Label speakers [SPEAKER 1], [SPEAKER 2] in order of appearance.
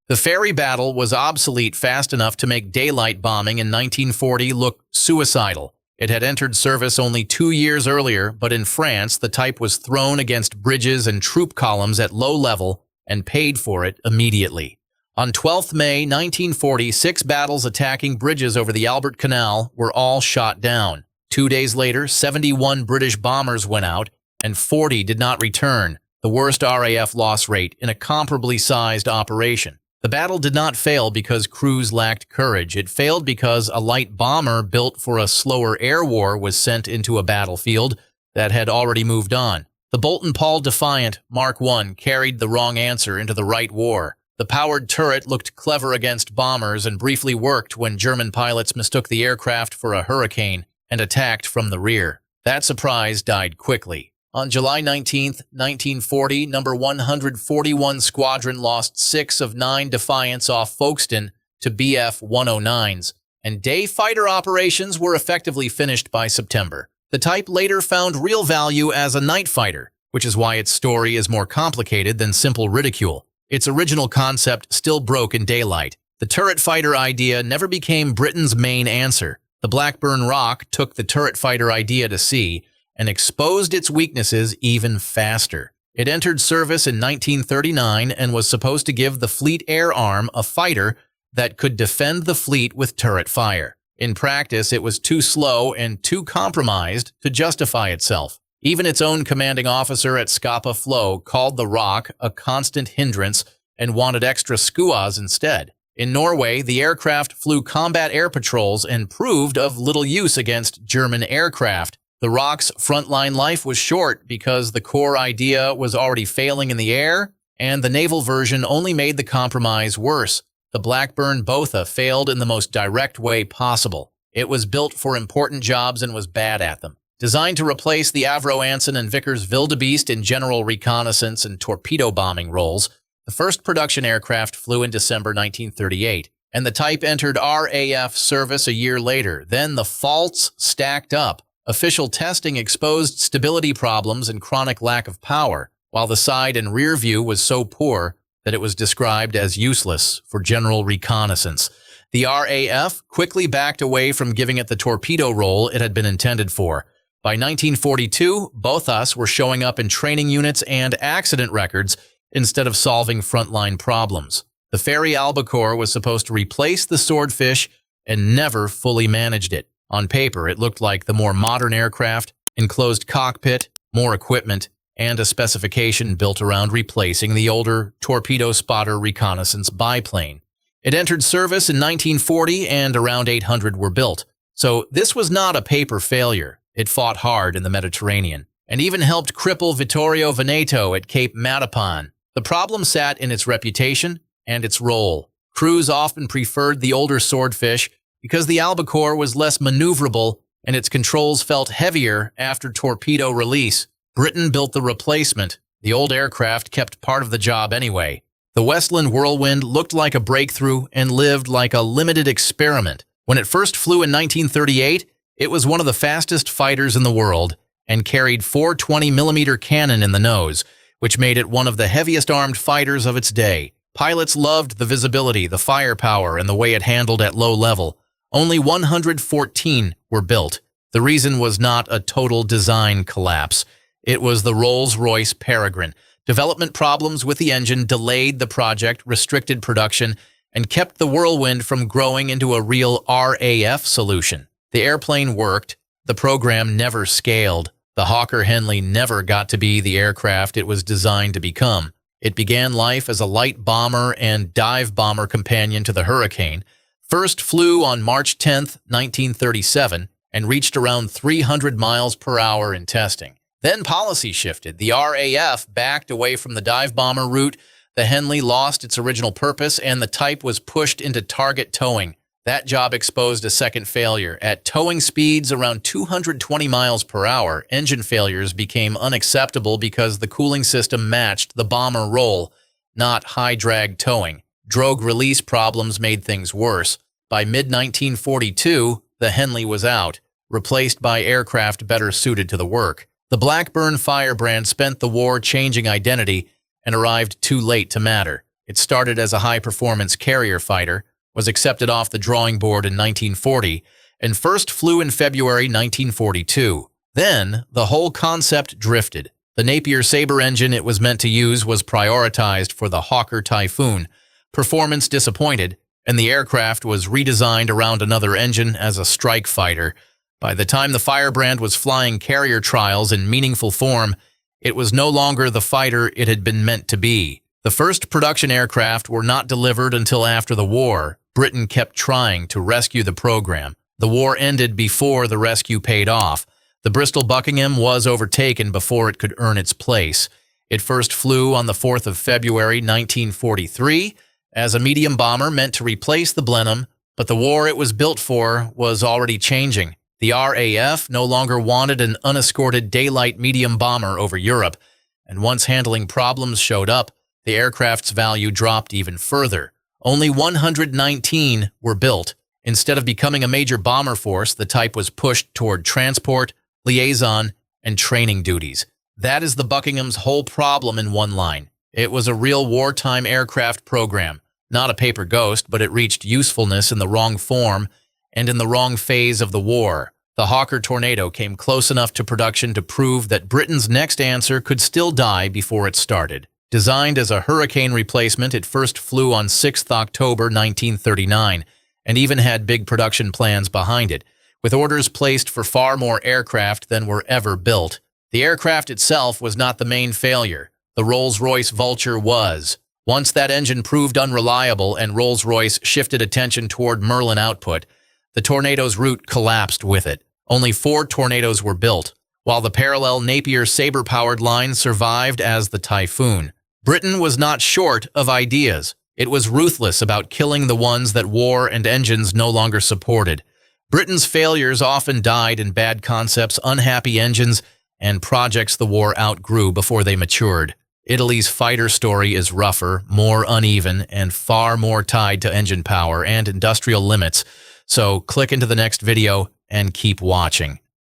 [SPEAKER 1] The Fairey Battle was obsolete fast enough to make daylight bombing in 1940 look suicidal. It had entered service only 2 years earlier, but in France, the type was thrown against bridges and troop columns at low level and paid for it immediately. On 12 May 1940, 6 battles attacking bridges over the Albert Canal were all shot down. 2 days later, 71 British bombers went out and 40 did not return, the worst RAF loss rate in a comparably sized operation. The battle did not fail because crews lacked courage. It failed because a light bomber built for a slower air war was sent into a battlefield that had already moved on. The Boulton Defiant Mark I carried the wrong answer into the right war. The powered turret looked clever against bombers and briefly worked when German pilots mistook the aircraft for a Hurricane and attacked from the rear. That surprise died quickly. On July 19, 1940, No. 141 Squadron lost 6 of 9 Defiants off Folkestone to Bf 109s, and day fighter operations were effectively finished by September. The type later found real value as a night fighter, which is why its story is more complicated than simple ridicule. Its original concept still broke in daylight. The turret fighter idea never became Britain's main answer. The Blackburn Roc took the turret fighter idea to sea and exposed its weaknesses even faster. It entered service in 1939 and was supposed to give the Fleet Air Arm a fighter that could defend the fleet with turret fire. In practice, it was too slow and too compromised to justify itself. Even its own commanding officer at Scapa Flow called the Roc a constant hindrance and wanted extra skuas instead. In Norway, the aircraft flew combat air patrols and proved of little use against German aircraft. The Roc's frontline life was short because the core idea was already failing in the air, and the naval version only made the compromise worse. The Blackburn Botha failed in the most direct way possible. It was built for important jobs and was bad at them. Designed to replace the Avro Anson and Vickers Wildebeest in general reconnaissance and torpedo bombing roles, the first production aircraft flew in December 1938, and the type entered RAF service a year later. Then the faults stacked up. Official testing exposed stability problems and chronic lack of power, while the side and rear view was so poor that it was described as useless for general reconnaissance. The RAF quickly backed away from giving it the torpedo role it had been intended for. By 1942, Bothas were showing up in training units and accident records instead of solving frontline problems. The Fairey Albacore was supposed to replace the Swordfish and never fully managed it. On paper, it looked like the more modern aircraft, enclosed cockpit, more equipment, and a specification built around replacing the older torpedo spotter reconnaissance biplane. It entered service in 1940 and around 800 were built. So this was not a paper failure. It fought hard in the Mediterranean and even helped cripple Vittorio Veneto at Cape Matapan. The problem sat in its reputation and its role. Crews often preferred the older Swordfish because the Albacore was less maneuverable and its controls felt heavier after torpedo release. Britain built the replacement. The old aircraft kept part of the job anyway. The Westland Whirlwind looked like a breakthrough and lived like a limited experiment. When it first flew in 1938, it was one of the fastest fighters in the world and carried 4 20mm cannon in the nose, which made it one of the heaviest armed fighters of its day. Pilots loved the visibility, the firepower, and the way it handled at low level. Only 114 were built. The reason was not a total design collapse. It was the Rolls-Royce Peregrine. Development problems with the engine delayed the project, restricted production, and kept the Whirlwind from growing into a real RAF solution. The airplane worked. The program never scaled. The Hawker Henley never got to be the aircraft it was designed to become. It began life as a light bomber and dive bomber companion to the Hurricane, first flew on March 10, 1937, and reached around 300 miles per hour in testing. Then policy shifted. The RAF backed away from the dive bomber route, the Henley lost its original purpose, and the type was pushed into target towing. That job exposed a second failure. At towing speeds around 220 miles per hour, engine failures became unacceptable because the cooling system matched the bomber roll, not high-drag towing. Drogue release problems made things worse. By mid-1942, the Henley was out, replaced by aircraft better suited to the work. The Blackburn Firebrand spent the war changing identity and arrived too late to matter. It started as a high-performance carrier fighter, was accepted off the drawing board in 1940, and first flew in February 1942. Then, the whole concept drifted. The Napier Sabre engine it was meant to use was prioritized for the Hawker Typhoon. Performance disappointed, and the aircraft was redesigned around another engine as a strike fighter. By the time the Firebrand was flying carrier trials in meaningful form, it was no longer the fighter it had been meant to be. The first production aircraft were not delivered until after the war. Britain kept trying to rescue the program. The war ended before the rescue paid off. The Bristol Buckingham was overtaken before it could earn its place. It first flew on the 4th of February 1943 as a medium bomber meant to replace the Blenheim, but the war it was built for was already changing. The RAF no longer wanted an unescorted daylight medium bomber over Europe, and once handling problems showed up, the aircraft's value dropped even further. Only 119 were built. Instead of becoming a major bomber force, the type was pushed toward transport, liaison, and training duties. That is the Buckingham's whole problem in one line. It was a real wartime aircraft program, not a paper ghost, but it reached usefulness in the wrong form and in the wrong phase of the war. The Hawker Tornado came close enough to production to prove that Britain's next answer could still die before it started. Designed as a Hurricane replacement, it first flew on 6th October 1939 and even had big production plans behind it, with orders placed for far more aircraft than were ever built. The aircraft itself was not the main failure. The Rolls-Royce Vulture was. Once that engine proved unreliable and Rolls-Royce shifted attention toward Merlin output, the Tornado's route collapsed with it. Only 4 Tornadoes were built, while the parallel Napier Sabre-powered line survived as the Typhoon. Britain was not short of ideas. It was ruthless about killing the ones that war and engines no longer supported. Britain's failures often died in bad concepts, unhappy engines, and projects the war outgrew before they matured. Italy's fighter story is rougher, more uneven, and far more tied to engine power and industrial limits. So click into the next video and keep watching.